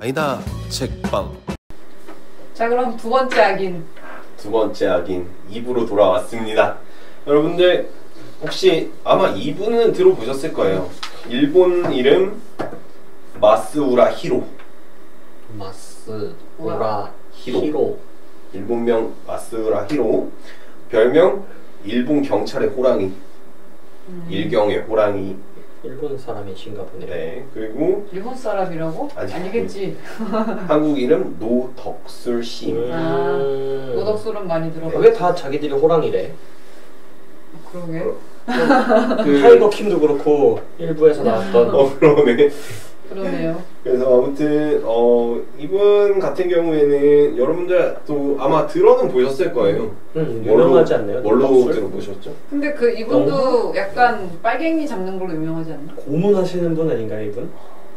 아니다 책방. 자, 그럼 두 번째 악인. 두 번째 악인 2부로 돌아왔습니다. 여러분들 혹시 아마 2부는 들어보셨을 거예요. 일본 이름 마스우라 히로. 마스우라 히로. 일본명 마스우라 히로. 별명 일본 경찰의 호랑이. 일경의 호랑이. 일본 사람이신가 보네요. 네. 그리고 일본 사람이라고? 아니겠지. 한국 이름 노덕술 시인. 노덕술은 많이 들어봤어. 왜 다 자기들이 호랑이래? 그러게. 타이거 킴도 그렇고 일부에서 나왔던. 그러네. 그러네요. 그래서 아무튼 이분 같은 경우에는 여러분들도 아마 들어는 보셨을 거예요. 유명하지 않나요? 뭘로 들어보셨죠? 근데 그 이분도 약간 빨갱이 잡는 걸로 유명하지 않나? 고문하시는 분 아닌가요, 이분?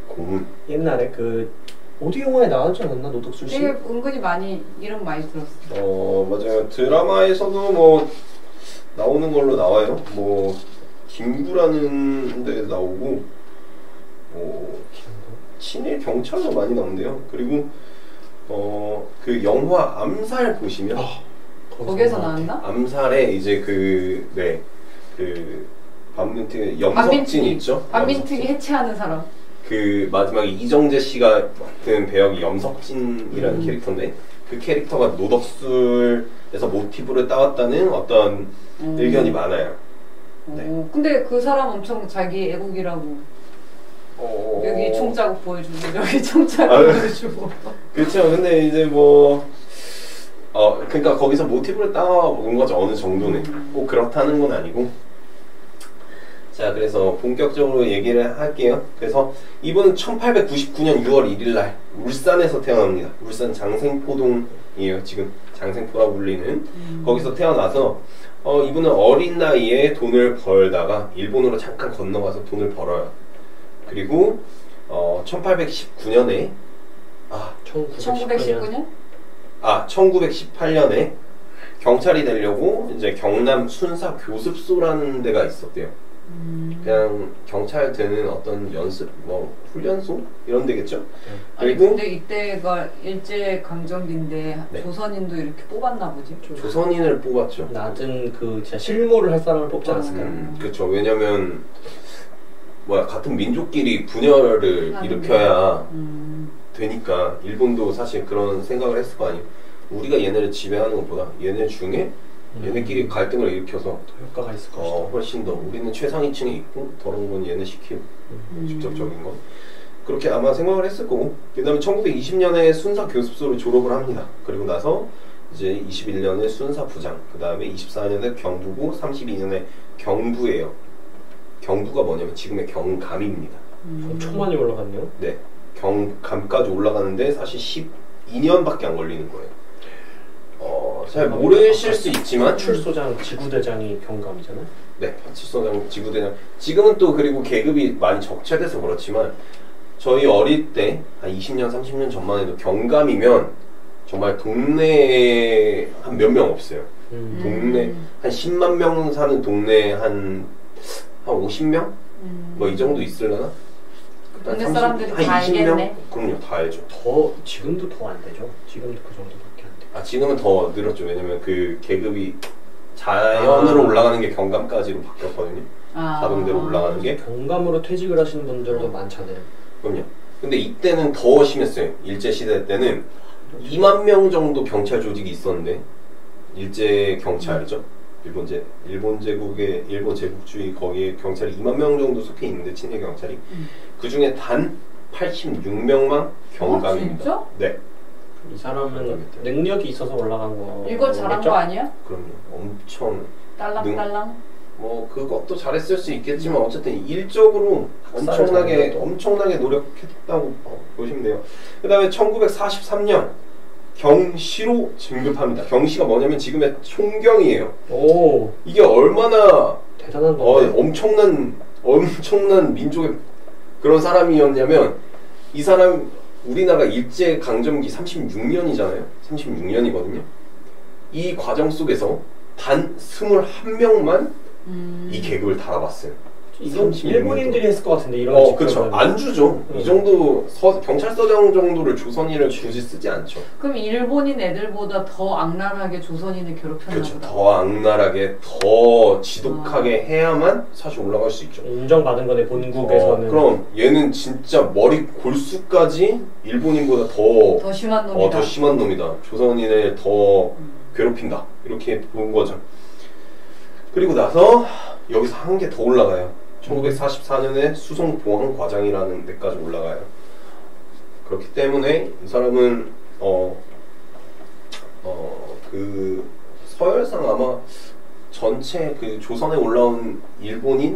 고문. 옛날에 그 어디 영화에 나왔지 않았나, 노덕술 씨? 되게 은근히 많이 이름 많이 들었어. 맞아요. 드라마에서도 뭐 나오는 걸로 나와요. 뭐 김구라는 데 나오고. 친일 경찰도 많이 나온대요. 그리고 그 영화 암살 보시면 거기에서 나왔나? 암살에 이제 그 반민특위 염석진 있죠? 반민특위 해체하는 사람. 그 마지막에 이정재 씨가 맡은 배역이 염석진이라는 캐릭터인데 그 캐릭터가 노덕술에서 모티브를 따왔다는 어떤 의견이 많아요. 네. 근데 그 사람 엄청 자기 애국이라고. 여기 총자국 보여주고 여기 총자국 보여주고. 그렇죠. 근데 이제 그러니까 거기서 모티브를 따온 거죠. 어느 정도는 꼭 그렇다는 건 아니고. 자, 그래서 본격적으로 얘기를 할게요. 그래서 이분은 1899년 6월 1일 날 울산에서 태어납니다. 울산 장생포동이에요. 지금 장생포라고 불리는 거기서 태어나서 이분은 어린 나이에 돈을 벌다가 일본으로 잠깐 건너가서 돈을 벌어요. 그리고 1819년에 1919년? 1918년에 경찰이 되려고 이제 경남 순사 교습소라는 데가 있었대요. 그냥 경찰 되는 어떤 연습, 훈련소 이런 데겠죠. 그리고 근데 이때가 일제 강점기인데 네. 조선인도 이렇게 뽑았나 보지. 조선인을 뽑았죠. 낮은 그 진짜 실무를 할 사람을 뽑지 않았을까요? 그렇죠. 왜냐면 같은 민족끼리 분열을 일으켜야 되니까 일본도 사실 그런 생각을 했을 거 아니에요. 우리가 얘네를 지배하는 것보다 얘네 중에 얘네끼리 갈등을 일으켜서 더 효과가 있을 것이다. 훨씬 더 우리는 최상위층에 있고 더러운 건 얘네 시키고 직접적인 건 그렇게 아마 생각을 했을 거고. 그 다음에 1920년에 순사 교습소를 졸업을 합니다. 그리고 나서 이제 21년에 순사 부장, 그 다음에 24년에 경부고, 32년에 경부예요. 경부가 뭐냐면 지금의 경감입니다. 엄청 많이 올라갔네요. 네, 경감까지 올라가는데 사실 12년밖에 안 걸리는 거예요. 잘 모르실 수 있지만 파출소장 지구대장이 경감이잖아요. 네, 파출소장 지구대장. 지금은 또 그리고 계급이 많이 적체돼서 그렇지만 저희 어릴 때 한 20년, 30년 전만 해도 경감이면 정말 동네에 한 몇 명 없어요. 동네 한 10만 명 사는 동네에 한 50명? 이 정도 있으려나? 동네 사람들이 다 알겠네. 그럼요, 다 알죠. 지금도 더 안 되죠. 지금도 그 정도밖에 안 돼. 지금은 더 늘었죠. 왜냐면 그 계급이 자연으로 올라가는 게 경감까지로 바뀌었거든요. 자동대로 올라가는 게. 경감으로 퇴직을 하시는 분들도 많잖아요. 그럼요. 근데 이때는 더 심했어요. 일제시대 때는 2만 명 정도 경찰 조직이 있었는데, 일제 경찰이죠. 일본 제국주의 거기에 경찰이 2만 명 정도 속해 있는데, 친일 경찰이. 그 중에 단 86명만 경감입니다. 진짜? 네. 이 사람은 능력이 있어서 올라간 거. 이거 잘한 거 아니야? 그럼요. 엄청. 딸랑딸랑? 그것도 잘했을 수 있겠지만 어쨌든 일적으로 엄청나게 노력했다고 보시면 돼요. 그 다음에 1943년 경시로 진급합니다. 경시가 뭐냐면 지금의 총경이에요. 이게 얼마나 대단한 건데? 엄청난 민족의 그런 사람이었냐면, 이 사람 우리나라 일제 강점기 36년이잖아요. 36년이거든요. 이 과정 속에서 단 21명만 이 계급을 달아봤어요. 이건 36m. 일본인들이 했을 것 같은데 이런 그쵸. 안 주죠. 이 정도 경찰서장 정도를 조선인을 굳이 쓰지 않죠. 그럼 일본인 애들보다 더 악랄하게 조선인을 괴롭혔나 그렇죠. 보다. 더 악랄하게, 더 지독하게 해야만 사실 올라갈 수 있죠. 인정받은 거네 본국에서는. 그럼 얘는 진짜 머리 골수까지 일본인보다 더 심한 놈이다. 더 심한 놈이다. 조선인을 더 괴롭힌다. 이렇게 본 거죠. 그리고 나서 여기서 한 개 더 올라가요. 1944년에 수송보안과장이라는 데까지 올라가요. 그렇기 때문에 이 사람은 그 서열상 아마 전체 그 조선에 올라온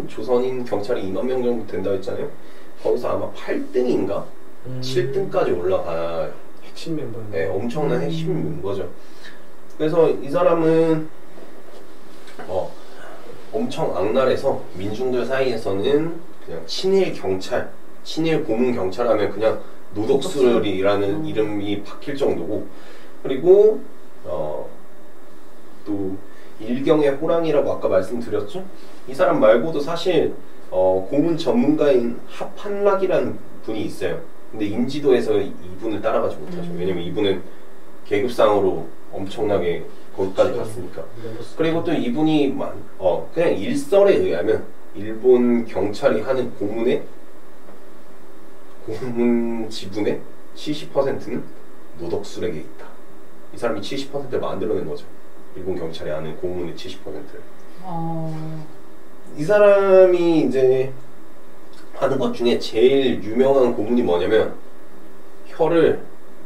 조선인 경찰이 2만 명 정도 된다고 했잖아요. 거기서 아마 8등인가 7등까지 올라가요. 핵심 멤버였네. 네, 엄청난 핵심 멤버죠. 그래서 이 사람은 엄청 악랄해서 민중들 사이에서는 그냥 친일 경찰, 친일 고문 경찰하면 그냥 노덕술이라는 이름이 박힐 정도고, 그리고 또 일경의 호랑이라고 아까 말씀드렸죠? 이 사람 말고도 사실 고문 전문가인 하판락이라는 분이 있어요. 근데 인지도에서 이분을 따라가지 못하죠. 왜냐면 이분은 계급상으로 엄청나게 거기까지 갔으니까. 그리고 또 이분이 그냥 일설에 의하면 일본 경찰이 하는 고문 지분의 70%는 노덕술에게 있다. 이 사람이 70%를 만들어낸 거죠. 일본 경찰이 하는 고문의 70%를. 이 사람이 이제 하는 것 중에 제일 유명한 고문이 뭐냐면 혀를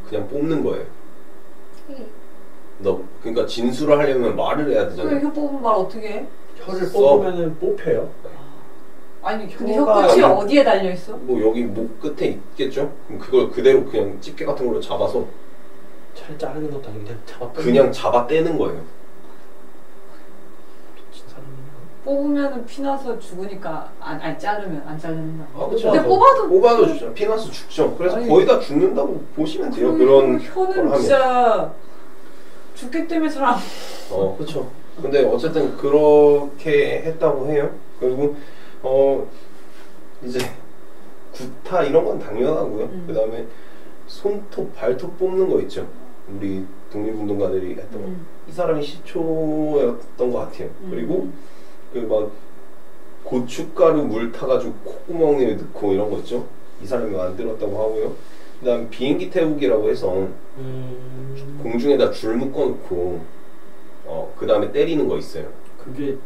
그냥 뽑는 거예요. 그러니까 진술을 하려면 말을 해야 되잖아요. 혀 뽑으면 말 어떻게 해? 혀를 뽑으면은 뽑혀요? 아니 근데 혀 끝이 어디에 달려 있어? 뭐 여기 목 끝에 있겠죠? 그럼 그걸 그대로 그냥 집게 같은 걸로 잡아서 잘 자르는 것도 아니고 그냥 잡아 떼는 거예요. 미친 사람이네. 뽑으면은 피나서 죽으니까 안 자르면 안 자르는다. 그렇죠. 근데 뽑아도 죽죠. 피나서 죽죠. 그래서 아니, 거의 다 죽는다고 보시면 돼요. 그런 혀는 진짜 죽기 때문에 잘 안. 그렇죠. 근데 어쨌든 그렇게 했다고 해요. 그리고 이제 구타 이런 건 당연하고요. 그 다음에 손톱, 발톱 뽑는 거 있죠. 우리 독립운동가들이 했던 거. 이 사람이 시초였던 것 같아요. 그리고 그 막 고춧가루 물 타가지고 콧구멍에 넣고 이런 거 있죠. 이 사람이 만들었다고 하고요. 그 다음 비행기 태우기라고 해서 공중에다 줄 묶어놓고 그 다음에 때리는 거 있어요. 그게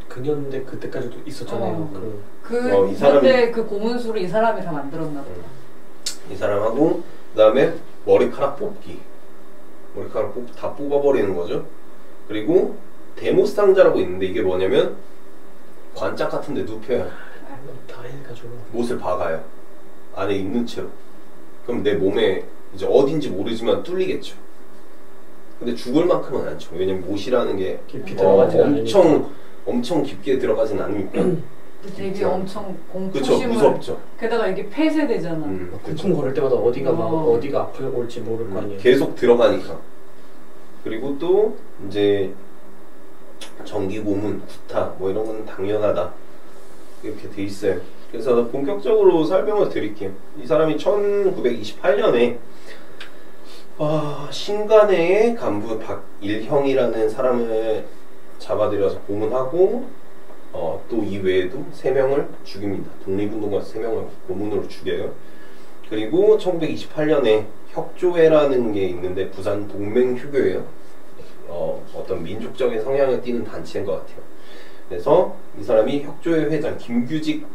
근현대 그때까지도 있었잖아요. 이 사람이 근데 그 고문술을 이 사람이 다 만들었나 보다. 이 사람하고 그 다음에 머리카락 뽑기. 머리카락 다 뽑아버리는 거죠. 그리고 데모상자라고 있는데 이게 뭐냐면 관짝 같은 데 눕혀요. 다 해가지고 못을 박아요. 안에 있는 채로. 그럼 내 몸에 이제 어딘지 모르지만 뚫리겠죠. 근데 죽을 만큼은 않죠. 왜냐면 못이라는 게 깊이 들어가진 않으니까. 엄청 깊게 들어가진 않으니까. 되게 엄청 그쵸, 공포심을. 무섭죠. 게다가 이게 폐쇄되잖아. 쿵쿵 거릴 때마다 어디가 아플지 모를 거 아니에요. 계속 들어가니까. 그리고 또 이제 전기 고문, 구타 뭐 이런 건 당연하다 이렇게 돼 있어요. 그래서 본격적으로 설명을 드릴게요. 이 사람이 1928년에 신간회의 간부 박일형이라는 사람을 잡아들여서 고문하고 또 이외에도 3명을 죽입니다. 독립운동가 3명을 고문으로 죽여요. 그리고 1928년에 혁조회라는 게 있는데 부산 동맹휴교예요. 어떤 민족적인 성향을 띠는 단체인 것 같아요. 그래서 이 사람이 혁조회 회장 김규직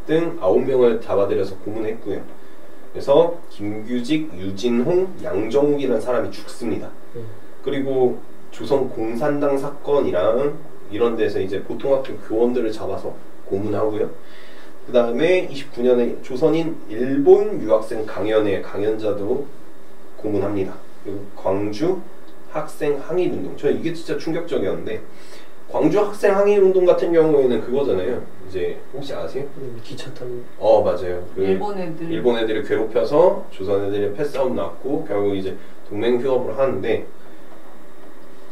등 9명을 잡아들여서 고문했고요. 그래서 김규직, 유진홍, 양정욱이라는 사람이 죽습니다. 그리고 조선 공산당 사건이랑 이런 데서 이제 보통학교 교원들을 잡아서 고문하고요. 그 다음에 29년에 조선인 일본 유학생 강연회 강연자도 고문합니다. 그리고 광주 학생 항일운동. 저는 이게 진짜 충격적이었는데 광주 학생 항일운동 같은 경우에는 그거잖아요. 이제 혹시 아세요? 기차 탄. 맞아요. 일본 애들을 괴롭혀서 조선 애들이 패싸움 났고 결국 이제 동맹휴업을 하는데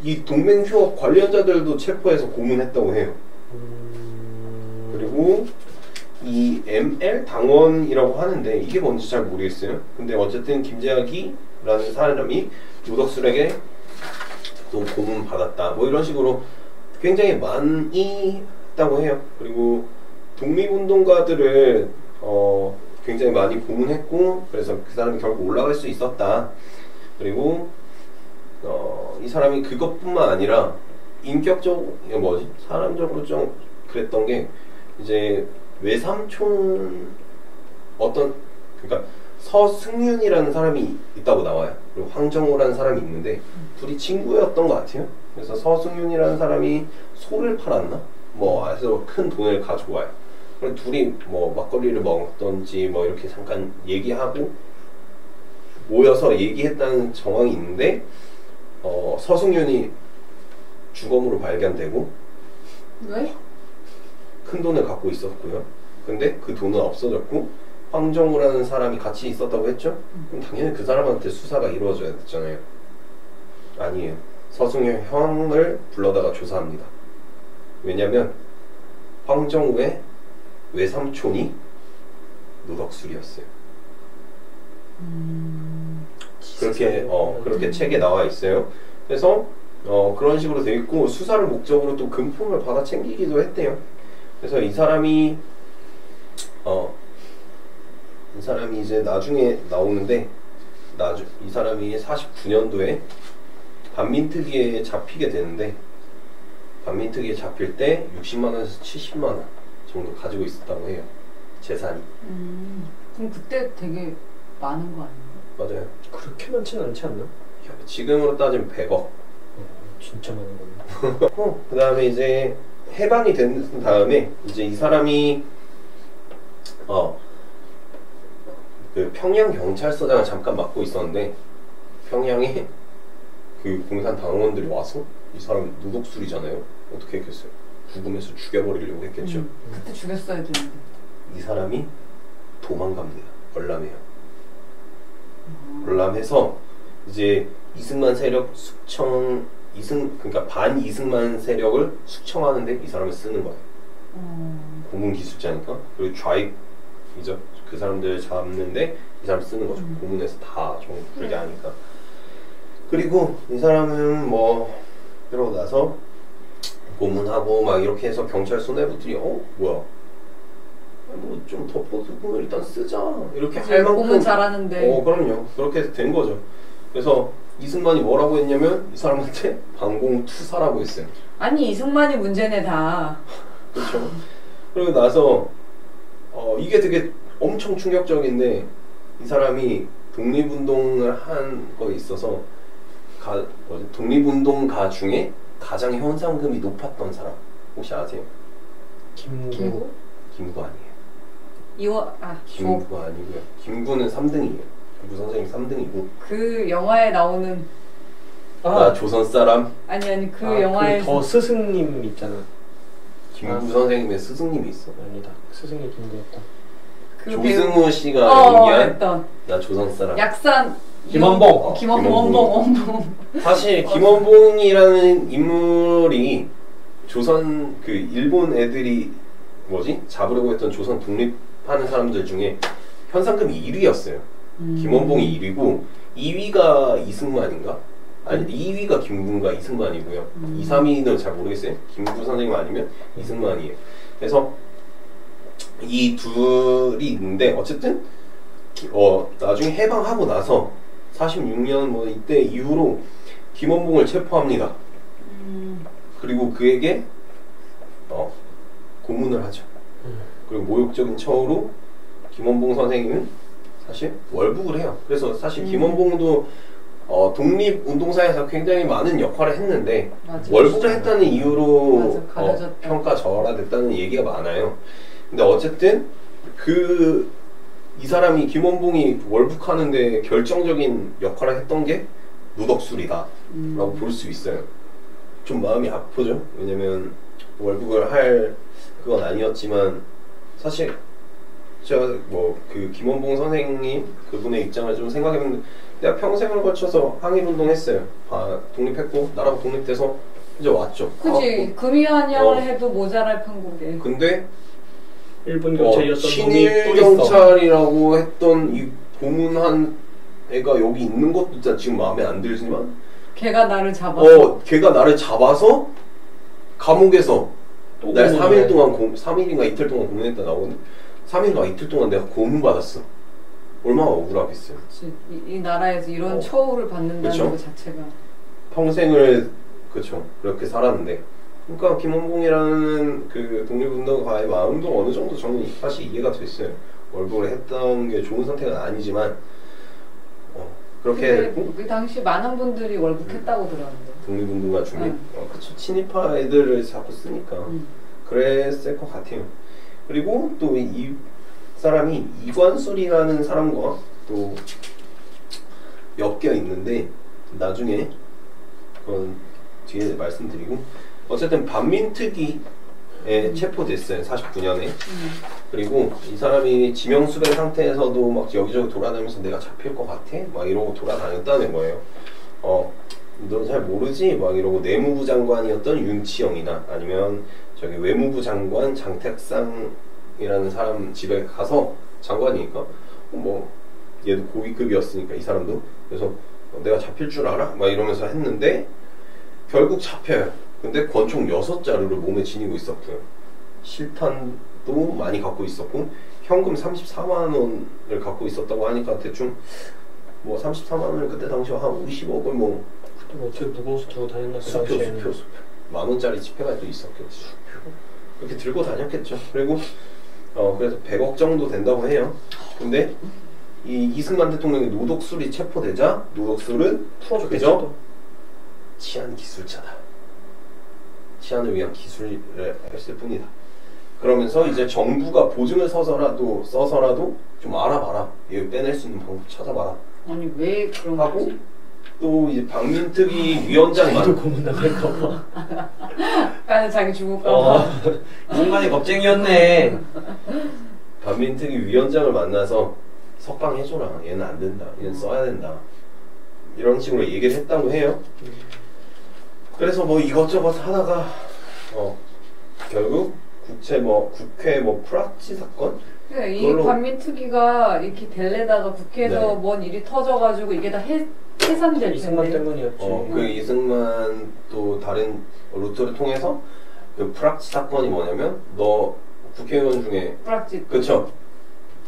이 동맹휴업 관련자들도 체포해서 고문했다고 해요. 그리고 이 ML 당원이라고 하는데 이게 뭔지 잘 모르겠어요. 근데 어쨌든 김재학이라는 사람이 누덕술에게 또 고문 받았다 뭐 이런 식으로 굉장히 많이 했다고 해요. 그리고 독립운동가들을 굉장히 많이 고문했고 그래서 그 사람이 결국 올라갈 수 있었다. 그리고 이 사람이 그것뿐만 아니라 인격적으로 뭐지? 사람적으로 좀 그랬던 게 이제 외삼촌 그러니까 서승윤이라는 사람이 있다고 나와요. 그리고 황정호라는 사람이 있는데 둘이 친구였던 것 같아요. 그래서 서승윤이라는 사람이 소를 팔았나? 뭐 해서 큰 돈을 가지고 와요. 그리고 둘이 뭐 막걸리를 먹던지 뭐 이렇게 잠깐 얘기하고 모여서 얘기했다는 정황이 있는데 서승윤이 주검으로 발견되고 왜? 큰 돈을 갖고 있었고요. 근데 그 돈은 없어졌고 황정우라는 사람이 같이 있었다고 했죠? 그럼 당연히 그 사람한테 수사가 이루어져야 됐잖아요. 아니에요. 서승윤 형을 불러다가 조사합니다. 왜냐면 황정우의 외삼촌이 누덕술이었어요. 그렇게 책에 나와 있어요. 그래서 그런 식으로 돼 있고 수사를 목적으로 또 금품을 받아 챙기기도 했대요. 그래서 이 사람이 이제 나중에 나오는데 이 사람이 49년도에 반민특위에 잡히게 되는데 반민특위에 잡힐 때 60만 원에서 70만 원 정도 가지고 있었다고 해요. 재산이. 그럼 그때 되게 많은 거 아니에요? 맞아요. 그렇게 많지는 않지 않나? 지금으로 따지면 100억. 진짜 많은 거네. 그 다음에 이제 해방이 된 다음에 이제 이 사람이 그 평양 경찰서장을 잠깐 맡고 있었는데 평양에 그 공산 당원들이 와서 이 사람 누독술이잖아요. 어떻게 했겠어요? 구금해서 죽여버리려고 했겠죠. 그때 죽였어야 되는데. 이 사람이 도망갑니다. 월남해요. 월남해서 이제 이승만 세력 그러니까 반 이승만 세력을 숙청하는데 이 사람을 쓰는 거예요. 고문 기술자니까. 그리고 좌익이죠. 그 사람들 잡는데 이 사람 쓰는 거죠. 고문해서 다 좀 불게 하니까. 그리고 이 사람은 뭐 그러고 나서 고문하고 막 이렇게 해서 경찰 수뇌부들이 뭐야 뭐 좀 덮어두고 일단 쓰자 이렇게 할 만큼 고문 잘하는데. 그럼요. 그렇게 된 거죠. 그래서 이승만이 뭐라고 했냐면 이 사람한테 반공투사라고 했어요. 아니 이승만이 문제네 다. 그렇죠. 그리고 나서 이게 되게 엄청 충격적인데 이 사람이 독립운동을 한 거에 있어서 독립운동가 중에 가장 현상금이 높았던 사람 혹시 아세요? 김구? 김구 아니에요. 김구 아니고요. 김구는 3등이에요. 김구 선생님 3등이고 그 영화에 나오는 나 조선 사람? 아니 그 영화에서 더 스승님 있잖아. 김구 선생님의 스승님이 있어. 아니다. 스승이 김구였다. 그 조승우 씨가 연기한 했던 나 조선 사람. 약산 김원봉. 김원봉. 사실 김원봉이라는 인물이 조선 그 일본 애들이 잡으려고 했던 조선 독립하는 사람들 중에 현상금이 1위였어요. 김원봉이 1위고 2위가 이승만인가? 아니 2위가 김구인가 이승만이고요. 2, 3위는 잘 모르겠어요. 김구 선생님 아니면 이승만이에요. 그래서 이 둘이 있는데 어쨌든 나중에 해방하고 나서 46년 뭐 이때 이후로 김원봉을 체포합니다. 그리고 그에게 고문을 하죠. 그리고 모욕적인 처우로 김원봉 선생님은 사실 월북을 해요. 그래서 사실 김원봉도 독립운동사에서 굉장히 많은 역할을 했는데 맞아, 월북을 했다는 이유로 가려졌다. 평가절하됐다는 얘기가 많아요. 근데 어쨌든 이 사람이 김원봉이 월북하는데 결정적인 역할을 했던 게 누덕술이다 라고 볼 수 있어요. 좀 마음이 아프죠. 왜냐면 월북을 할 그건 아니었지만 사실 제가 그 김원봉 선생님 그분의 입장을 좀 생각해보면 내가 평생을 거쳐서 항일운동 했어요. 독립했고 나라가 독립돼서 이제 왔죠. 그치. 금이한양을 해도 모자랄 판국에. 근데 일본 경찰이었던 놈이 친일 또 있어. 경찰이라고 했던 이 고문한 애가 여기 있는 것도 진짜 지금 마음에 안 들지만 걔가 나를 잡아서 걔가 나를 잡아서 감옥에서 또 날 고문해. 3일 동안 3일인가 이틀 동안 고문했다 나오거든. 3일인가 이틀 동안 내가 고문받았어. 얼마나 억울하겠어요. 그치. 이 나라에서 이런 처우를 받는다는 그쵸? 것 자체가 평생을 그쵸 그렇게 살았는데 그러니까 김원봉이라는 그 독립운동가의 마음도 어느 정도 저는 사실 이해가 됐어요. 월북을 했던 게 좋은 선택은 아니지만 그렇게 근데 됐고 그 당시 많은 분들이 월북했다고 들었는데 독립운동가 중에 응. 그쵸 친일파 애들을 자꾸 쓰니까 그랬을 것 같아요. 그리고 또 이 사람이 이관술이라는 사람과 또 엮여 있는데 나중에 그건 뒤에 말씀드리고 어쨌든 반민특위에 체포됐어요. 49년에. 그리고 이 사람이 지명수배 상태에서도 막 여기저기 돌아다니면서 내가 잡힐 것 같아? 막 이러고 돌아다녔다는 거예요. 넌 잘 모르지? 막 이러고 내무부 장관이었던 윤치영이나 아니면 저기 외무부 장관 장택상이라는 사람 집에 가서 장관이니까 뭐 얘도 고위급이었으니까 이 사람도 그래서 내가 잡힐 줄 알아? 막 이러면서 했는데 결국 잡혀요. 근데 권총 6자루를 몸에 지니고 있었고요. 실탄도 많이 갖고 있었고 현금 34만 원을 갖고 있었다고 하니까 대충 뭐 34만 원을 그때 당시 한 50억을 뭐 어떻게 무거워서 들고 다녔나 그 수표 당시에는. 만 원짜리 지폐가 또 있었겠지. 그렇게 들고 다녔겠죠. 그리고 그래서 100억 정도 된다고 해요. 근데 이 이승만 대통령이 노독술이 체포되자 노독술은 그저 치안 기술자다. 치안을 위한 기술을 했을 뿐이다. 그러면서 이제 정부가 보증을 써서라도 좀 알아봐라. 이거 빼낼 수 있는 방법 찾아봐라. 아니 왜 그런 하고 거지? 또 이제 박민특위 위원장만 고문 나갈까봐. 나는 자기 죽을까봐. 인간이 겁쟁이였네. 반민특위 위원장을 만나서 석방해줘라. 얘는 안 된다. 얘는 써야 된다. 이런 식으로 얘기를 했다고 해요. 그래서 뭐 이것저것 하다가 결국 국회 프락치 사건? 그러니까 이 그걸로- 반민특위가 이렇게 될래다가 국회에서 네. 뭔 일이 터져가지고 이게 다 해산될 이승만 텐데. 때문이었지. 그 이승만 또 다른 루트를 통해서 그 프락치 사건이 뭐냐면 너 국회의원 중에 프락지. 그쵸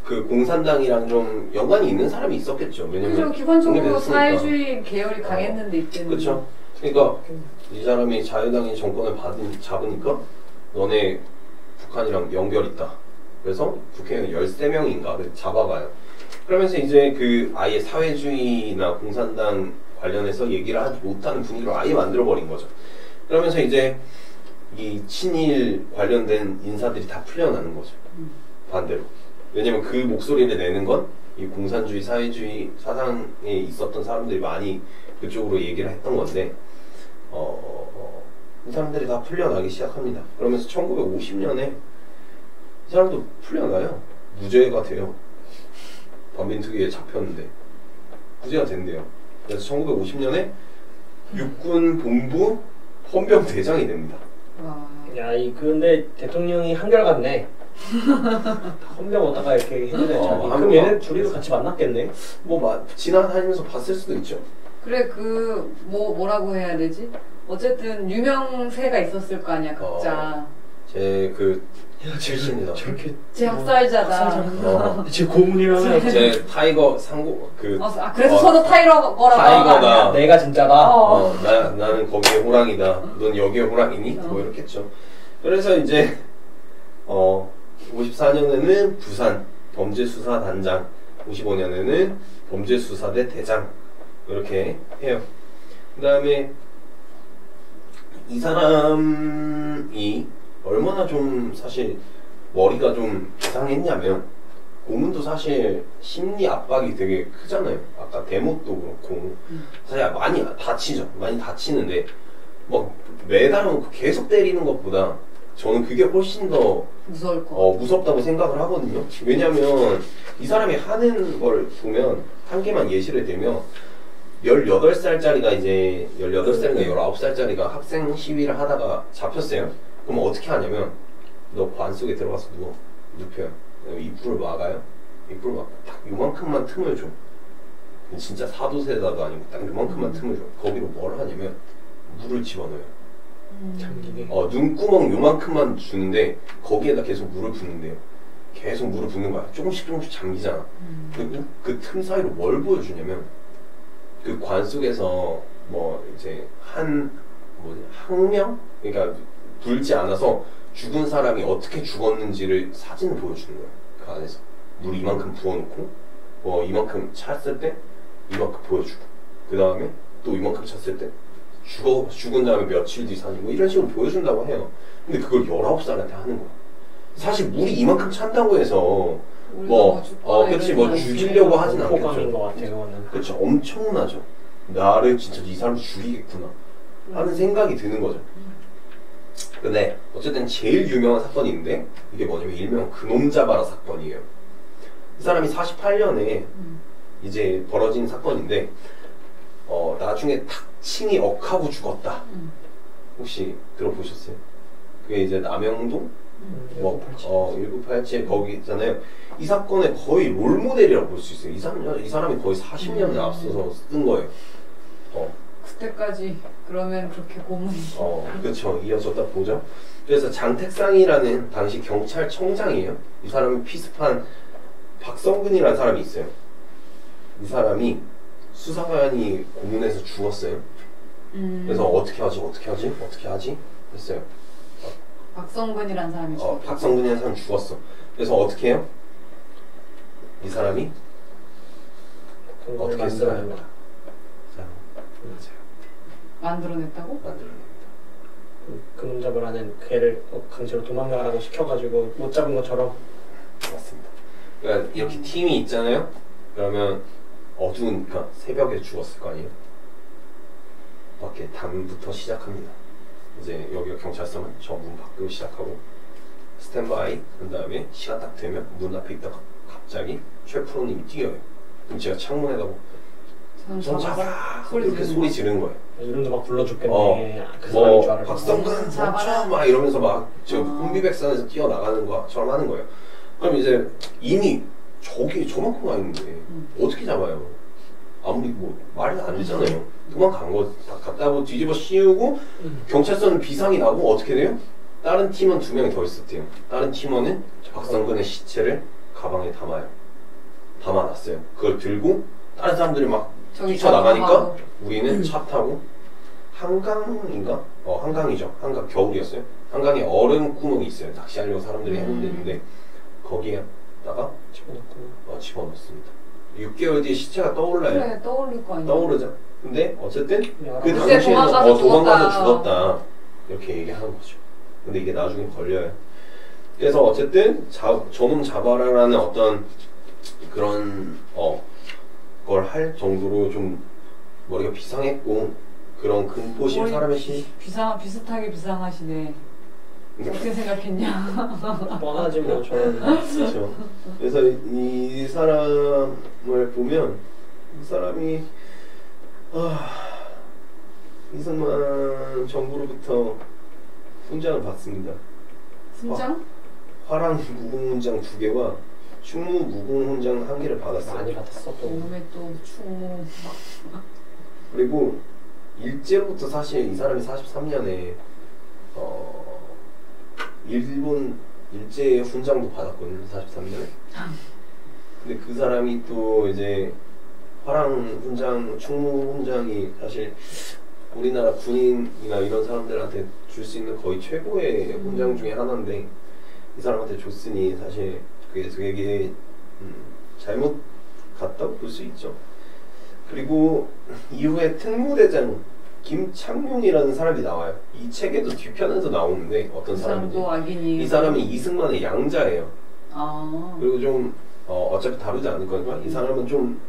그 공산당이랑 좀 연관이 있는 사람이 있었겠죠. 왜냐면 그죠. 기본적으로 독립했으니까. 사회주의 계열이 강했는데 이때는. 그쵸. 그러니까 이 사람이 자유당이 정권을 잡으니까 너네 북한이랑 연결 있다. 그래서 국회의원 13명인가 잡아가요. 그러면서 이제 그 아예 사회주의나 공산당 관련해서 얘기를 하지 못하는 분위기로 아예 만들어버린 거죠. 그러면서 이제 이 친일 관련된 인사들이 다 풀려나는 거죠. 반대로. 왜냐면 그 목소리를 내는 건 이 공산주의, 사회주의 사상에 있었던 사람들이 많이 그쪽으로 얘기를 했던 건데 이 사람들이 다 풀려나기 시작합니다. 그러면서 1950년에 이 사람도 풀려나요. 무죄가 돼요. 반민특위에 잡혔는데 무죄가 된대요. 그래서 1950년에 육군 본부 헌병대장이 됩니다. 와. 야, 근데 대통령이 한결같네. 헌병 오다가 이렇게 해주네. 그럼 얘네 둘이도 같이 만났겠네. 뭐 지나다니면서 봤을 수도 있죠. 그래 뭐라고 해야 되지? 어쨌든 유명세가 있었을 거 아니야 각자. 제 출신이다. 저렇게 제 학살자다. 제 고문이라면 제 타이거 그래서 저도 타이거라고 타이거다. 하는 내가 진짜다. 나는 거기에 호랑이다. 넌 여기에 호랑이니? 뭐 이렇겠죠. 그래서 이제 54년에는 부산 범죄수사단장, 55년에는 범죄수사대 대장 이렇게 해요. 그 다음에 이 사람이 얼마나 좀 사실 머리가 좀 이상했냐면 고문도 사실 심리 압박이 되게 크잖아요. 아까 대못도 그렇고 사실 많이 다치죠. 많이 다치는데 뭐 매달아놓고 계속 때리는 것보다 저는 그게 훨씬 더 무서울 거. 무섭다고 생각을 하거든요. 왜냐면 이 사람이 하는 걸 보면 한 개만 예시를 들면 18살짜리가 이제 18살인가 19살짜리가 학생 시위를 하다가 잡혔어요. 그럼 어떻게 하냐면 너 관 속에 들어가서 누워. 눕혀요. 입구를 막아요. 입구를 막고 딱 요만큼만 틈을 줘. 진짜 사도세다도 아니고 딱 요만큼만 틈을 줘. 거기로 뭘 하냐면 물을 집어넣어요. 잠기게. 눈구멍 요만큼만 주는데 거기에다 계속 물을 붓는데요. 계속 물을 붓는 거야. 조금씩 잠기잖아. 그리고 그 틈 사이로 뭘 보여주냐면 그 관 속에서 뭐 이제 항명? 그러니까 불지 않아서 죽은 사람이 어떻게 죽었는지를 사진을 보여주는 거야. 그 안에서 물 이만큼 부어놓고 뭐 이만큼 찼을 때 이만큼 보여주고 그 다음에 또 이만큼 찼을 때 죽은 다음에 며칠 뒤 사진 뭐 이런 식으로 보여준다고 해요. 근데 그걸 19살한테 하는 거야. 사실 물이 이만큼 찬다고 해서 그치 뭐 죽이려고 하진 않겠죠. 것 같아 그거는. 그렇죠. 엄청나죠. 나를 진짜 이 사람 죽이겠구나 하는 생각이 드는 거죠. 근데 어쨌든 제일 유명한 사건이 있는데 이게 뭐냐면 일명 그놈 잡아라 사건이에요. 이 사람이 48년에 이제 벌어진 사건인데 나중에 탁칭이 억하고 죽었다. 혹시 들어보셨어요? 그게 이제 남영동 1987 거기 있잖아요. 이 사건의 거의 롤모델이라고 볼 수 있어요. 이 사람이 거의 40년을 앞서서 쓴 거예요. 그때까지 그러면 그렇게 고문이 그렇죠. 이어졌다 보죠. 그래서 장택상이라는 당시 경찰청장이에요. 이 사람이 피습한 박성근이라는 사람이 있어요. 이 사람이 수사관이 고문해서 죽었어요. 그래서 어떻게 하지 했어요. 박성근이라는 사람이 죽었어. 박성근이라는 사람이 죽었어. 그래서 어떻게 해요? 이 사람이 어떻게 했어요? 만들어냈다고? 만들어냅니다. 그놈 잡으라는 걔를 강제로 도망가라고 시켜가지고 못 잡은 것처럼. 맞습니다. 그러니까 이렇게 팀이 있잖아요. 그러면 어두우니까 새벽에 죽었을 거 아니에요. 밖에 담부터 시작합니다. 이제 여기가 경찰서면 저 문 밖으로 시작하고 스탠바이 한 다음에 시간 딱 되면 문 앞에 있다가 갑자기 최프로님이 뛰어요. 그럼 제가 창문에다 전 잡아라 이렇게 소리 지르는 거예요. 이름도 막 불러줬겠네. 그 사람인 줄 알았어. 박성근 멈춰 막 이러면서 막 저 혼비백산에서 뛰어나가는 것처럼 하는 거예요. 그럼 이제 이미 저기 저만큼 가 있는데 어떻게 잡아요? 아무리 뭐 말이 안 되잖아요. 도망간 거 다 갖다 뒤집어 씌우고 경찰서는 비상이 나고 어떻게 돼요? 다른 팀원 2명이 더 있었대요. 다른 팀원은 박성근의 시체를 가방에 담아놨어요. 그걸 들고 다른 사람들이 막 뛰쳐나가니까 우리는 차 타고 한강인가? 한강이죠. 한강 겨울이었어요. 한강에 얼음 구멍이 있어요. 낚시하려고 사람들이 해놓은 데 있는데 거기에다가 집어넣습니다. 6개월 뒤에 시체가 떠올라요. 그래, 떠오를 거 아니야. 떠오르죠. 근데 어쨌든 그 당시에는 도망가서 죽었다 이렇게 얘기하는 거죠. 근데 이게 나중에 걸려요. 그래서 어쨌든 저놈 잡아라라는 어떤 그런 걸 할 정도로 좀 머리가 비상했고 그런 근포심 사람의 심 비슷하게 비상하시네. 어떻게 생각했냐? 뻔하지 뭐 저는. 그렇죠. 그래서 이 사람을 보면 이 사람이 이승만 정부로부터 훈장을 받습니다. 훈장? 화랑 무궁훈장 2개와 충무 무궁훈장 1개를 받았어요. 많이 받았어 또. 몸에 또 충무. 그리고 일제로부터 사실 이 사람이 43년에 일본 일제 훈장도 받았거든요. 43년에. 근데 그 사람이 또 이제 화랑 훈장, 충무 훈장이 사실 우리나라 군인이나 이런 사람들한테 줄 수 있는 거의 최고의 훈장 중에 하나인데 이 사람한테 줬으니 사실 그게 되게 잘못 갔다고 볼 수 있죠. 그리고 이후에 특무대장 김창룡이라는 사람이 나와요. 이 책에도 뒤편에서 나오는데 어떤 사람인지. 이 사람이 이승만의 양자예요. 그리고 좀 어차피 다루지 않을 거니까 이 사람은 좀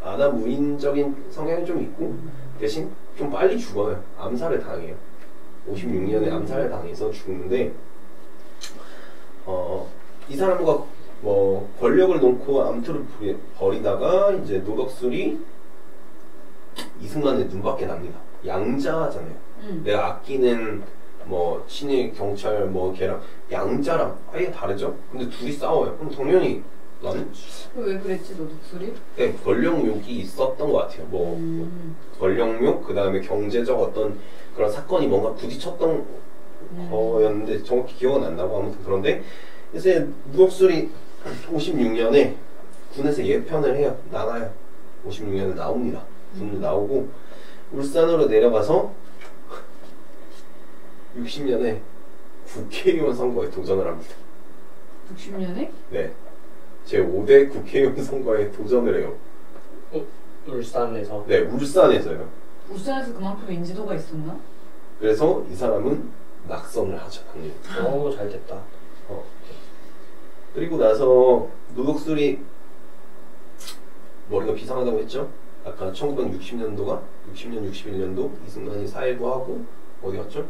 아나무인적인 성향이 좀 있고 대신 좀 빨리 죽어요. 암살을 당해요. 56년에 암살을 당해서 죽는데 이 사람과 뭐 권력을 놓고 암투를 벌이다가 이제 노덕술이 이승만의 눈밖에 납니다. 양자잖아요. 내가 아끼는 뭐 친일 경찰 뭐 걔랑 양자랑 아예 다르죠. 근데 둘이 싸워요. 그럼 당연히 나는 왜 그랬지 노독술이? 네, 권력욕이 있었던 것 같아요. 뭐 권력욕 그 다음에 경제적 어떤 그런 사건이 뭔가 부딪혔던 거였는데 정확히 기억은 안 나고 아무튼 그런데 이제 노독술이 56년에 군에서 예편을 해요. 나가요. 56년에 나옵니다. 군으로 나오고 울산으로 내려가서 60년에 국회의원 선거에 도전을 합니다. 60년에? 네. 제5대 국회의원 선거에 도전을 해요. 울산에서? 네, 울산에서요. 울산에서 그만큼 인지도가 있었나? 그래서 이 사람은 낙선을 하죠, 당연히. 오, 잘 됐다. 그리고 나서 노독술이 머리가 비상하다고 했죠? 아까 1960년도가 60년, 61년도 이승만이 사일도 하고 어디 갔죠?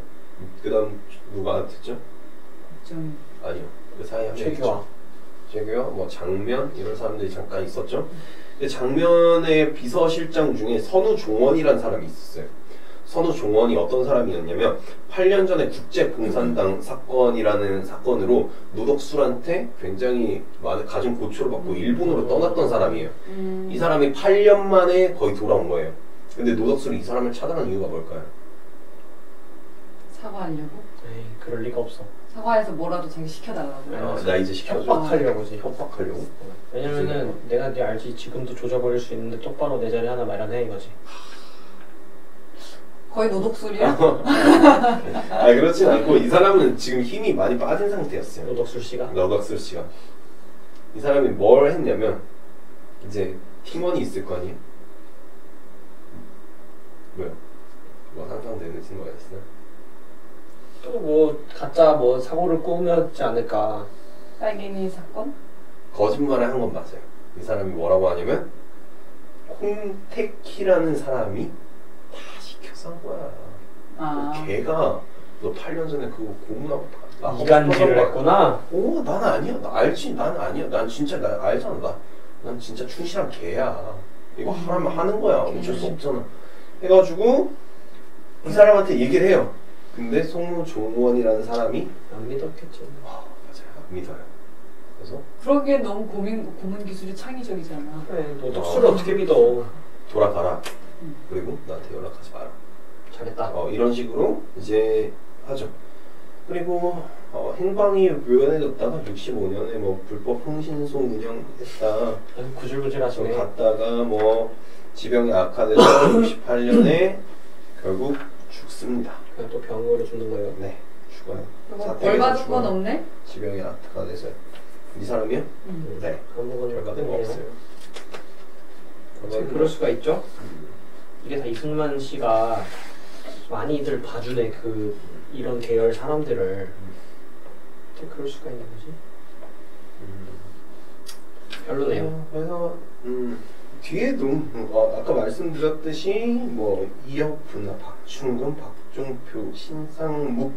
그 다음 누가 됐죠? 좀 아니요. 그 사이에 한 명 최규하. 최규하, 뭐 장면 이런 사람들이 잠깐 있었죠. 근데 장면의 비서실장 중에 선우종원이라는 사람이 있었어요. 선우종원이 어떤 사람이었냐면 8년 전에 국제공산당 사건이라는 사건으로 노독술한테 굉장히 많은 가진 고초를 받고 일본으로 떠났던 사람이에요. 이 사람이 8년 만에 거의 돌아온 거예요. 근데 노독술이 이 사람을 차단한 이유가 뭘까요? 사과하려고? 에이, 그럴 리가 없어. 사과해서 뭐라도 자기 시켜달라고. 나 이제 시켜줘. 협박하려고지. 협박하려고. 왜냐면은 내가 네 알지 지금도 조져버릴 수 있는데 똑바로 내 자리 하나 마련해 이거지. 거의 노독술이야? 아 그렇진 않고 이 사람은 지금 힘이 많이 빠진 상태였어요. 노독술 씨가? 노독술 씨가. 이 사람이 뭘 했냐면 이제 팀원이 있을 거 아니에요? 뭐요? 뭐 상상되는 거가 있어요? 또 뭐 가짜 뭐 사고를 꾸몄지 않을까. 딸기니 사건? 거짓말을 한 건 맞아요. 이 사람이 뭐라고 하냐면 홍택희라는 사람이 다 시켜서 한 거야. 아. 걔가 너 8년 전에 그거 고문하고 나 이간질을 했구나. 오, 난 아니야. 나 알지. 난 아니야. 난 진짜 나 알잖아. 난 진짜 충실한 개야. 이거 하면 하는 거야. 어쩔 수 없잖아. 해가지고 이 사람한테 얘기를 해요. 근데 송우종원이라는 사람이 안 믿었겠지. 맞아요. 안 믿어요. 그래서 그러기엔 너무 고문 기술이 창의적이잖아. 그래, 노독술을 어떻게 믿어. 돌아가라. 그리고 나한테 연락하지 마라. 잘했다. 이런 식으로 이제 하죠. 그리고 행방이 묘연해졌다가 65년에 뭐 불법 흥신소 운영했다. 구질구질하시네. 갔다가 뭐 지병이 악화돼서 68년에 결국 죽습니다. 그냥 또 병으로 죽는 거예요? 네, 죽어요. 벌 받은 건 없네? 지병이 악화돼서 이 사람이요? 네, 아무거나 결과된 거 없어요. 그럴 수가 있죠. 이게 다 이승만 씨가 많이들 봐주네 그 이런 계열 사람들을. 어떻게 그럴 수가 있는 거지? 별로네요. 그래서 뒤에도 아까 말씀드렸듯이 뭐 이혁훈, 박충근, 박종표, 신상묵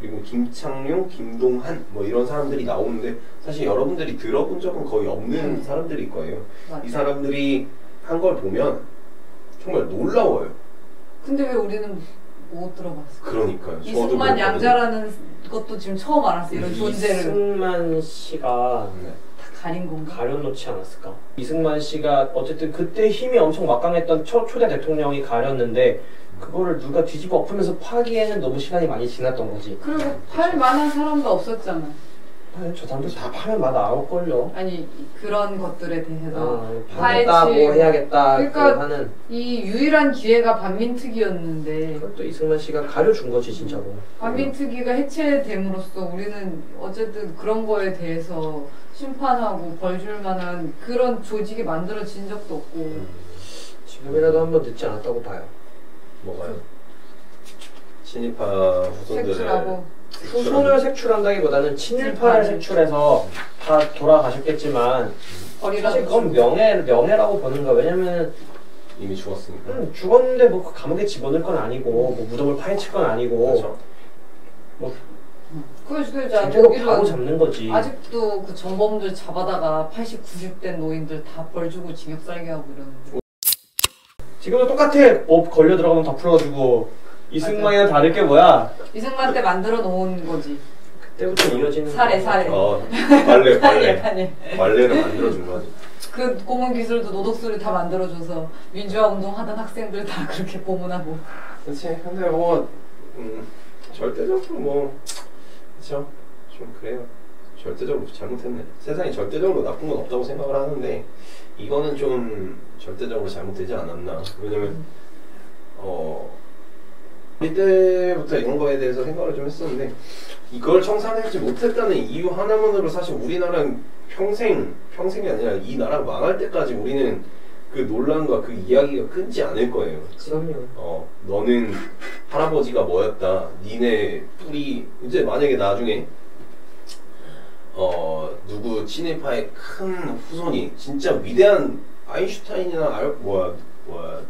그리고 김창룡, 김동한 뭐 이런 사람들이 나오는데 사실 여러분들이 들어본 적은 거의 없는 사람들일 거예요. 맞아. 이 사람들이 한 걸 보면 정말 놀라워요. 근데 왜 우리는 못 들어봤어? 그러니까요. 이승만 양자라는 것도 지금 처음 알았어. 이런 존재를. 이승만 씨가 네. 다 가린 건가? 가려놓지 않았을까? 이승만 씨가 어쨌든 그때 힘이 엄청 막강했던 초대 대통령이 가렸는데 그거를 누가 뒤집어 엎으면서 파기에는 너무 시간이 많이 지났던 거지. 그리고 팔 만한 사람도 없었잖아. 아니, 저 사람들 다 파면 맛 나올걸요. 아니 그런 것들에 대해서 파겠다 뭐 해야겠다 그러니까 하는 이 유일한 기회가 반민특위였는데 그것도 이승만 씨가 가려준 거지 진짜로. 반민특위가 해체됨으로써 우리는 어쨌든 그런 거에 대해서 심판하고 벌 줄 만한 그런 조직이 만들어진 적도 없고 지금이라도 한번 늦지 않았다고 봐요. 뭐가요? 친일파 후손들을 색출하고 후손을 색출한다기보다는 친일파를 색출해서 다 돌아가셨겠지만 사실 그건 명예라고 보는 거야. 왜냐면 이미 죽었으니까. 죽었는데 뭐 그 감옥에 집어넣을 건 아니고 뭐 무덤을 파헤칠 건 아니고 그렇죠. 뭐 그래서 제대로 바로 잡는 거지. 아직도 그 전범들 잡아다가 80, 90된 노인들 다 벌 주고 징역 살게 하고 이러는데 지금도 똑같아. 법 걸려 들어가면 다 풀어가지고 이승만이랑 다를 게 뭐야? 이승만 때 만들어 놓은 거지. 그때부터 이어지는 사례. 관례를 만들어준 거지. 그 고문 기술도 노독술이 다 만들어줘서 민주화 운동하던 학생들 다 그렇게 고문하고. 그렇지. 근데 뭐 절대적으로 뭐 그렇죠. 좀 그래요. 절대적으로 잘못했네. 세상에 절대적으로 나쁜 건 없다고 생각을 하는데 이거는 좀 절대적으로 잘못되지 않았나. 왜냐면 우리 때부터 이런 거에 대해서 생각을 좀 했었는데 이걸 청산하지 못했다는 이유 하나만으로 사실 우리나라는 평생이 아니라 이 나라가 망할 때까지 우리는 그 논란과 그 이야기가 끊지 않을 거예요. 그럼요. 너는 할아버지가 뭐였다. 니네 뿌리 이제 만약에 나중에 누구 친일파의 큰 후손이 진짜 위대한 아인슈타인이나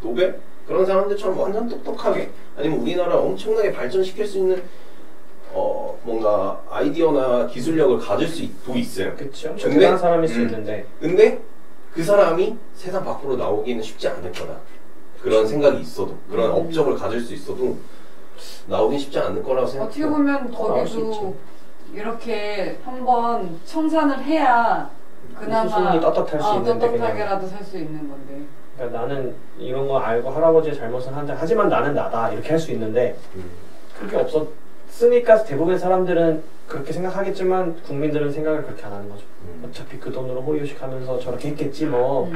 노벨 그런 사람들처럼 완전 똑똑하게 아니면 우리나라 엄청나게 발전시킬 수 있는 뭔가 아이디어나 기술력을 가질 수도 있어요. 그렇죠. 대단한 사람일 수 있는데. 근데 그 사람이 세상 밖으로 나오기는 쉽지 않을 거다. 그런 생각이 있어도 그런 업적을 가질 수 있어도 나오긴 쉽지 않을 거라고 생각해요. 어떻게 보면 거기도 이렇게 한번 청산을 해야 그나마 후손이 떳떳할 수 있는데 떳떳하게라도 살 수 있는 건데. 그러니까 나는 이런 거 알고 할아버지의 잘못을 한다. 하지만 나는 나다 이렇게 할 수 있는데 그게 없었으니까 대부분의 사람들은 그렇게 생각하겠지만 국민들은 생각을 그렇게 안 하는 거죠. 어차피 그 돈으로 호의호식하면서 저렇게 했겠지 뭐.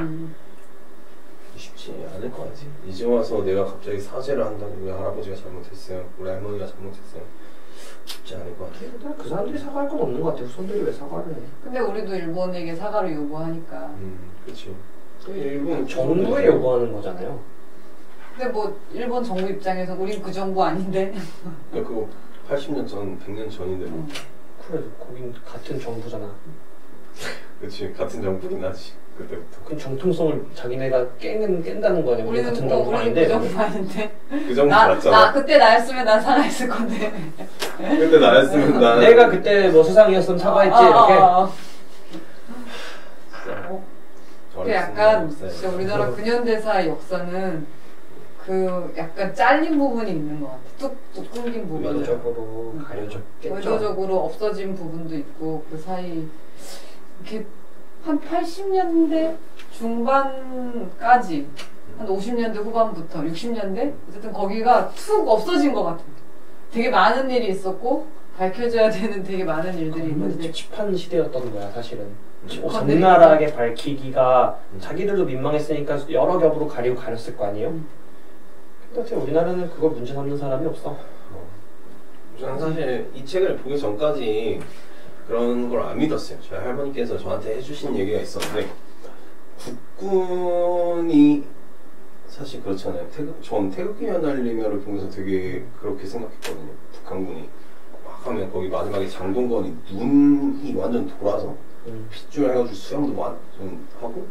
쉽지 않을 것 같지. 이제 와서 내가 갑자기 사죄를 한다고 우리 할아버지가 잘못했어요. 우리 할머니가 잘못했어요. 쉽지 않을 것 같아. 그 사람들이 사과할 건 없는 것 같아. 후손들이 왜 사과를 해? 근데 우리도 일본에게 사과를 요구하니까. 그렇지. 일본 정부에 요구하는 거잖아요. 근데 뭐 일본 정부 입장에서 우린 그 정부 아닌데. 그거 80년 전, 100년 전인데 뭐. 그래, 거긴 같은 정부잖아. 그렇지, 같은 정부긴 하지. 그때부터. 그 정통성을 자기네가 깬다는 거 아니야? 우리 같은 정부 우리는 아닌데. 그 정부 아닌데. 그 정부 맞잖아. 그때 나였으면 난 살아있을 건데. 그때 나였으면 난. 내가 그때 뭐 수상이었으면 사과했지 이렇게. 근데 약간 진짜 우리나라 근현대사의 역사는 그 약간 잘린 부분이 있는 것 같아. 뚝 끊긴 부분. 의도적으로 가려졌겠죠. 의도적으로 없어진 부분도 있고 그 사이 이렇게 한 80년대 중반까지 한 50년대 후반부터 60년대 어쨌든 거기가 툭 없어진 것 같아. 되게 많은 일이 있었고 밝혀져야 되는 되게 많은 일들이 있는데 찝찝한 시대였던 거야 사실은. 적나라하게 밝히기가 자기들도 민망했으니까 여러 겹으로 가렸을 거 아니에요? 근데 어떻게 우리나라는 그걸 문제 삼는 사람이 없어. 저는 사실 이 책을 보기 전까지 그런 걸 안 믿었어요. 저희 할머니께서 저한테 해주신 얘기가 있었는데 국군이 사실 그렇잖아요. 전 태극기 연날리며를 보면서 되게 그렇게 생각했거든요. 북한군이 막 하면 거기 마지막에 장동건이 눈이 완전 돌아서 핏줄 해가지고 수염도 완전 하고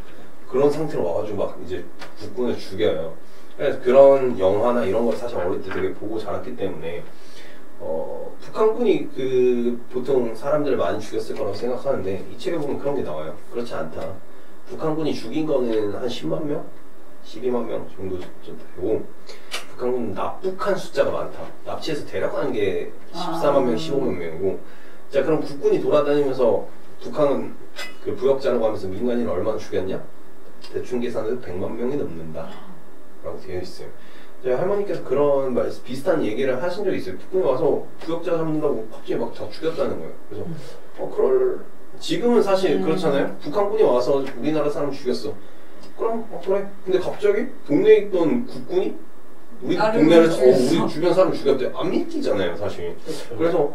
그런 상태로 와가지고 막 이제 국군을 죽여요. 그래서 그런 영화나 이런 걸 사실 어릴 때 되게 보고 자랐기 때문에 북한군이 그 보통 사람들을 많이 죽였을 거라고 생각하는데 이 책에 보면 그런 게 나와요. 그렇지 않다. 북한군이 죽인 거는 한 10만 명? 12만 명 정도 좀 되고 북한군은 납북한 숫자가 많다. 납치해서 데려가는 게 14만 명, 15만 명이고 자 그럼 국군이 돌아다니면서 북한은 그 부역자라고 하면서 민간인을 얼마나 죽였냐? 대충 계산해도 100만 명이 넘는다 라고 되어 있어요. 저희 할머니께서 그런 비슷한 얘기를 하신 적이 있어요. 북군이 와서 부역자 잡는다고 갑자기 막 다 죽였다는 거예요. 그래서 지금은 사실 그렇잖아요. 북한군이 와서 우리나라 사람 죽였어. 그럼 그래. 근데 갑자기 동네에 있던 국군이 우리 동네를 우리 주변 사람 죽였대. 안 믿기잖아요, 사실. 그래서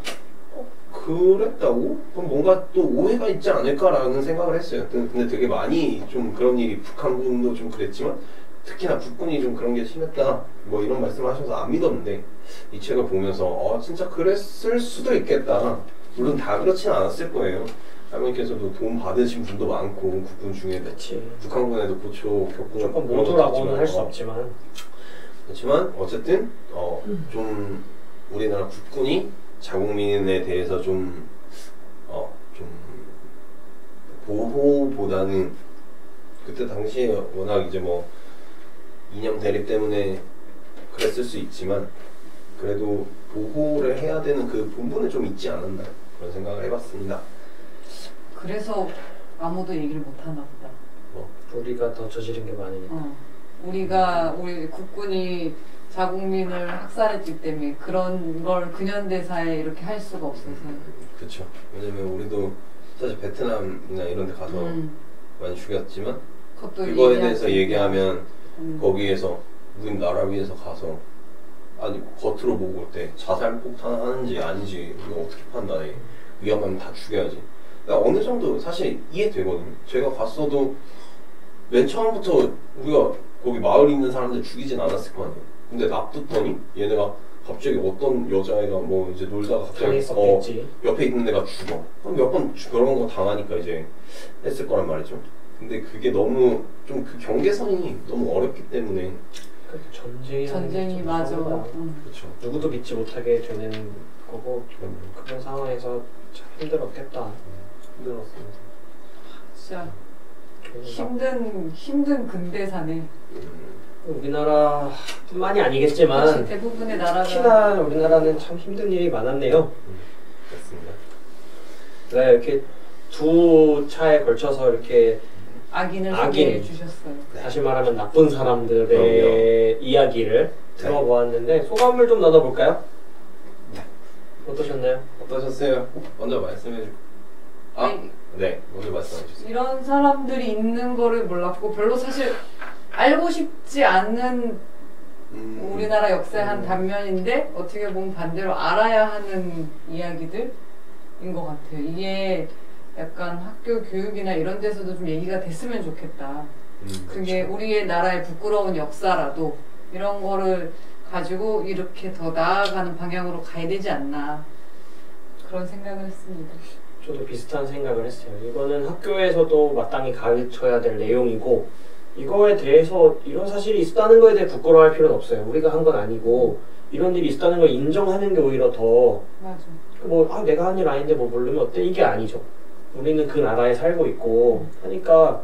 그랬다고? 그럼 뭔가 또 오해가 있지 않을까라는 생각을 했어요. 근데 되게 많이 좀 그런 일이 북한군도 좀 그랬지만 특히나 국군이 좀 그런 게 심했다 뭐 이런 말씀을 하셔서 안 믿었는데 이 책을 보면서 진짜 그랬을 수도 있겠다. 물론 다 그렇진 않았을 거예요. 할머니께서도 도움 받으신 분도 많고 국군 중에 북한군에도 고초 겪고 조금 모두라고는 할 수 없지만 그렇지만 어쨌든 좀 우리나라 국군이 자국민에 대해서 좀 보호보다는 그때 당시에 워낙 이제 뭐 이념 대립 때문에 그랬을 수 있지만 그래도 보호를 해야 되는 그 본분은 좀 있지 않았나 그런 생각을 해봤습니다. 그래서 아무도 얘기를 못 하나 보다. 우리가 더 저지른 게 많으니까. 우리 국군이 자국민을 학살했기 때문에 그런 걸 근현대사에 이렇게 할 수가 없어서. 그렇죠. 왜냐면 우리도 사실 베트남이나 이런 데 가서 많이 죽였지만 그거에 대해서 얘기하면 거기에서 우리 나라 위에서 가서 아니 겉으로 보고 올 때 자살 폭탄 하는지 아닌지 우리가 어떻게 판단해. 위험하면 다 죽여야지. 그러니까 어느 정도 사실 이해되거든요. 제가 갔어도 맨 처음부터 우리가 거기 마을에 있는 사람들 죽이진 않았을 거 아니에요. 근데 놔뒀더니 얘네가 갑자기 어떤 여자애가 뭐 이제 놀다가 갑자기 옆에 있는 애가 죽어. 그럼 몇 번 그런 거 당하니까 이제 했을 거란 말이죠. 근데 그게 너무 좀 그 경계선이 너무 어렵기 때문에 전쟁이 맞아. 그렇죠. 누구도 믿지 못하게 되는 거고 그런 상황에서 참 힘들었겠다. 힘들었습니다. 진짜 힘든 근대사네. 우리나라뿐만이 아니겠지만 대부분의 나라가 특히나 우리나라는 참 힘든 일이 많았네요. 그렇습니다. 네, 이렇게 두 차에 걸쳐서 이렇게 악인을 소개해 주셨어요. 다시 말하면 나쁜 사람들의 이야기를 들어보았는데 소감을 좀 나눠볼까요? 어떠셨나요? 어떠셨어요? 먼저 말씀해 주고. 네, 먼저 말씀해 주세요. 이런 사람들이 있는 거를 몰랐고 별로 사실 알고 싶지 않는 우리나라 역사의 한 단면인데 어떻게 보면 반대로 알아야 하는 이야기들인 것 같아요. 이게 약간 학교 교육이나 이런 데서도 좀 얘기가 됐으면 좋겠다. 그게 그렇죠. 우리의 나라의 부끄러운 역사라도 이런 거를 가지고 이렇게 더 나아가는 방향으로 가야 되지 않나 그런 생각을 했습니다. 저도 비슷한 생각을 했어요. 이거는 학교에서도 마땅히 가르쳐야 될 내용이고 이거에 대해서 이런 사실이 있다는 거에 대해 부끄러워할 필요는 없어요. 우리가 한 건 아니고 이런 일이 있다는 걸 인정하는 게 오히려 더 맞아. 내가 한 일 아닌데 뭐 모르면 어때? 이게 아니죠. 우리는 그 나라에 살고 있고 하니까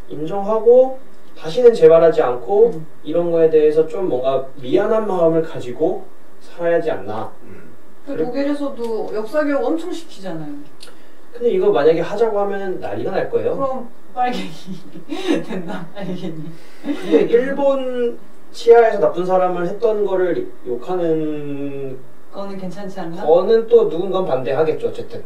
인정하고 다시는 재발하지 않고 이런 거에 대해서 좀 뭔가 미안한 마음을 가지고 살아야지 않나. 독일에서도 역사교육 엄청 시키잖아요. 근데 이거 만약에 하자고 하면 난리가 날 거예요. 그럼 빨갱이 된다, 빨갱이. 근데 일본 치하에서 나쁜 사람을 했던 거를 욕하는 거는 괜찮지 않나? 거는 또 누군가 반대하겠죠, 어쨌든.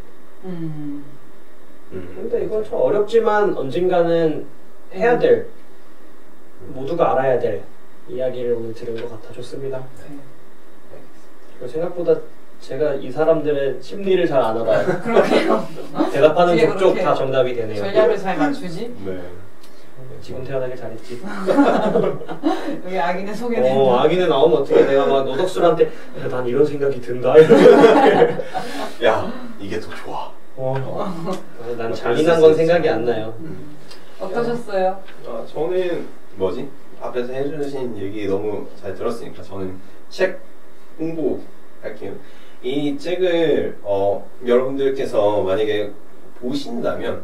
근데 이건 참 어렵지만 언젠가는 해야 될, 모두가 알아야 될 이야기를 오늘 들은 것 같아. 좋습니다. 네. 그리고 생각보다 제가 이 사람들의 심리를 잘 안 알아요. 그러게요. 대답하는 족족 다 정답이 되네요. 전략을 잘 맞추지? 네. 지금 태어나길 잘했지. 여기 악인의 소개된다. 악인에 나오면 어떻게 내가 막 노덕술한테 난 이런 생각이 든다. 야, 이게 더 좋아. 난 잔인한 건 생각이 안 나요. 어떠셨어요? 저는 앞에서 해주신 얘기 너무 잘 들었으니까 저는 책 홍보할게요. 이 책을 여러분들께서 만약에 보신다면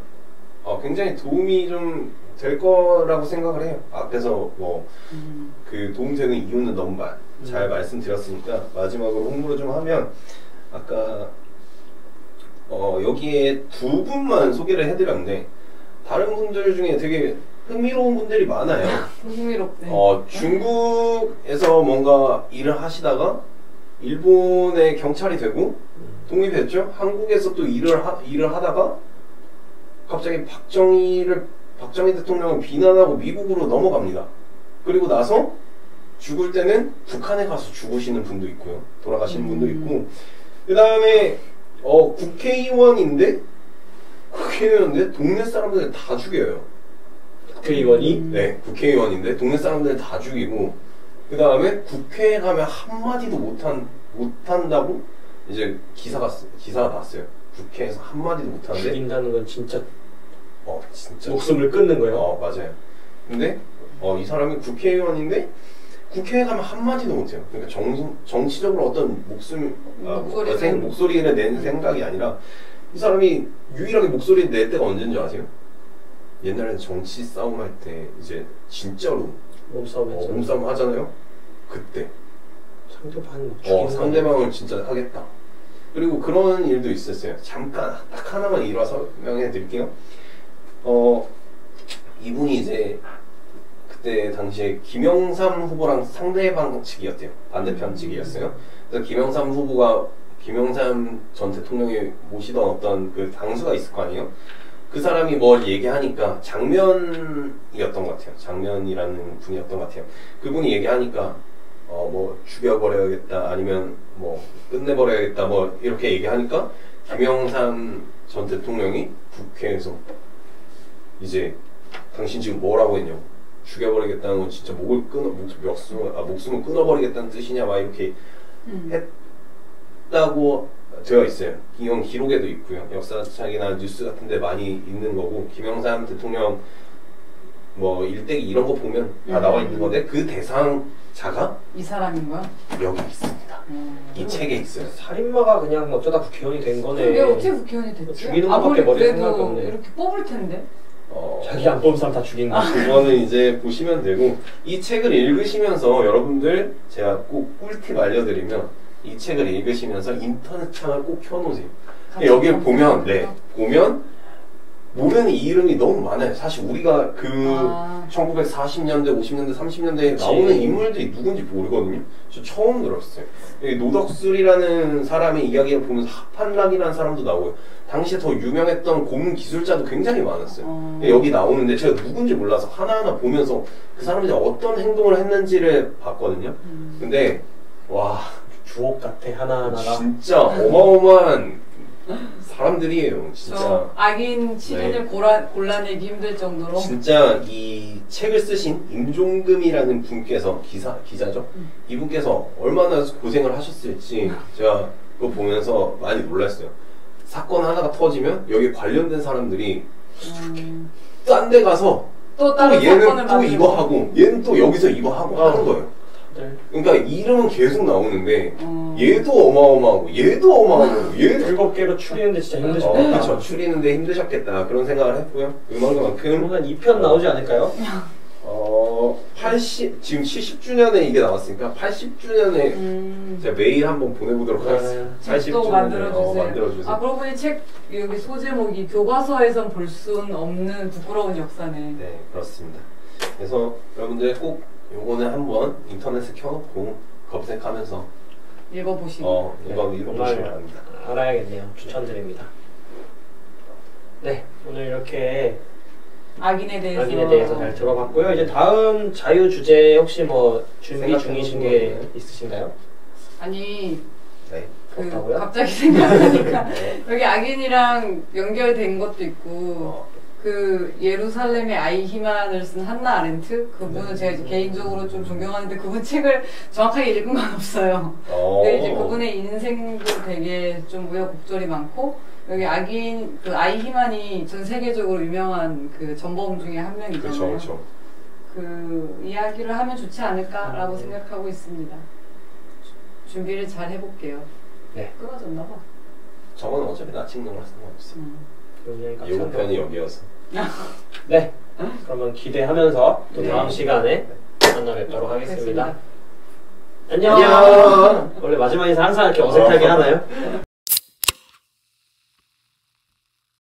굉장히 도움이 좀 될 거라고 생각을 해요. 앞에서 그 도움되는 이유는 너무 잘 말씀드렸으니까 마지막으로 홍보를 좀 하면 아까 여기에 두 분만 소개를 해드렸는데 다른 분들 중에 되게 흥미로운 분들이 많아요. 흥미롭네. 중국에서 뭔가 일을 하시다가 일본의 경찰이 되고 독립했죠. 한국에서 또 일을 하다가 갑자기 박정희 대통령을 비난하고 미국으로 넘어갑니다. 그리고 나서 죽을 때는 북한에 가서 죽으시는 분도 있고요. 돌아가시는 분도 있고 그 다음에 국회의원인데 동네 사람들 다 죽여요. 국회의원이? 네, 국회의원인데 동네 사람들 다 죽이고 그 다음에 국회에 가면 한마디도 못한다고 이제 기사가 났어요. 국회에서 한마디도 못하는데 죽인다는 건 진짜 진짜 목숨을 끊는 거예요? 맞아요. 근데 이 사람이 국회의원인데 국회에 가면 한마디도 못해요. 그러니까 정치적으로 어떤 목소리를 낸 생각이 아니라 이 사람이 유일하게 목소리를 낼 때가 언제인 줄 아세요? 옛날에는 정치 싸움할 때 이제 진짜로 몸싸움 하잖아요. 그때 상대방 죽이는 상대방을 진짜 하겠다. 그리고 그런 일도 있었어요. 잠깐 딱 하나만 일화 설명해 드릴게요. 이분이 이제 그때 당시에 김영삼 후보랑 상대방 측이었대요. 반대편 측이었어요. 그래서 김영삼 전 대통령이 모시던 어떤 그 당수가 있을 거 아니에요? 그 사람이 뭘 얘기하니까 장면이었던 것 같아요. 장면이라는 분이었던 것 같아요. 그분이 얘기하니까 뭐 죽여버려야겠다 아니면 뭐 끝내버려야겠다 뭐 이렇게 얘기하니까 김영삼 전 대통령이 국회에서 이제 당신 지금 뭐라고 했냐고 죽여버리겠다는 건 진짜 목숨을 끊어버리겠다는 뜻이냐 막 이렇게 했다고 되어 있어요. 이건 기록에도 있고요. 역사책이나 뉴스 같은 데 많이 있는 거고 김영삼 대통령 뭐 일대기 이런 거 보면 다 나와 있는 건데 그 대상자가 이 사람인 거야? 여기 있습니다. 이 책에 있어요. 살인마가 그냥 어쩌다 국회의원이 된 거네. 그게 어떻게 국회의원이 됐지? 죽이는 것밖에 머리에 생각이 그래도 없네. 이렇게 뽑을 텐데. 자기 안 뽑은 사람 다 죽인 거. 그거는 이제 보시면 되고 이 책을 읽으시면서 여러분들 제가 꼭 꿀팁 알려드리면 이 책을 읽으시면서 인터넷 창을 꼭 켜놓으세요. 여기에 보면 보면 모르는 이 이름이 너무 많아요. 사실 우리가 그 1940년대, 50년대, 30년대에 나오는 인물들이 누군지 모르거든요. 저 처음 들었어요. 노덕술이라는 사람의 이야기를 보면서 하판락이라는 사람도 나오고요. 당시에 더 유명했던 고문 기술자도 굉장히 많았어요. 여기 나오는데 제가 누군지 몰라서 하나하나 보면서 그 사람들이 어떤 행동을 했는지를 봤거든요. 근데 와 주옥 같아 하나하나가. 진짜 어마어마한 사람들이에요. 진짜 악인 치진을 골라내기 힘들 정도로. 진짜 이 책을 쓰신 임종금이라는 분께서 기자죠. 이분께서 얼마나 고생을 하셨을지 제가 그거 보면서 많이 놀랐어요. 사건 하나가 터지면 여기 관련된 사람들이 딴 데 가서 또 얘는 또 이거 하고 얘는 또 여기서 이거 하고 하는 거예요. 그러니까 이름은 계속 나오는데 얘도 어마어마하고 얘도 어마어마하고 얘도 7개로 추리는데 진짜 힘드셨겠다. 그렇죠. 추리는데 힘드셨겠다 그런 생각을 했고요. 그만큼 한 2편 나오지 않을까요? 지금 70주년에 이게 나왔으니까 80주년에 제가 메일 한번 보내보도록 하겠습니다. 80주년에 만들어주세요. 만들어주세요. 그러고 보니 책 여기 소제목이 교과서에선 볼 수는 없는 부끄러운 역사네. 네, 그렇습니다. 그래서 여러분들 꼭 요거는 한번 인터넷에 켜놓고 검색하면서 읽어보시고 읽어보시면 합니다. 알아야겠네요. 추천드립니다. 네, 오늘 이렇게 악인에 대해서 잘 들어봤고요. 이제 다음 자유 주제 혹시 뭐 준비 중이신 게 있으신가요? 아니 없다고요? 갑자기 생각하니까 여기 악인이랑 연결된 것도 있고 그 예루살렘의 아이히만을 쓴 한나 아렌트 그분은 제가 이제 개인적으로 좀 존경하는데 그분 책을 정확하게 읽은 건 없어요. 근데 이제 그분의 인생도 되게 좀 우여곡절이 많고 여기 악인 그 아이히만이 전 세계적으로 유명한 그 전범 중에 한 명이잖아요. 그렇죠. 그 이야기를 하면 좋지 않을까라고 생각하고 있습니다. 준비를 잘 해볼게요. 네. 끊어졌나 봐. 저건 어차피 나 찍는 거라 상관없어. 예고편이 여기여서. 네. 그러면 기대하면서 또 다음 시간에 만나 뵙도록 하겠습니다. 안녕. 원래 마지막 인사 항상 이렇게 어색하게 하나요?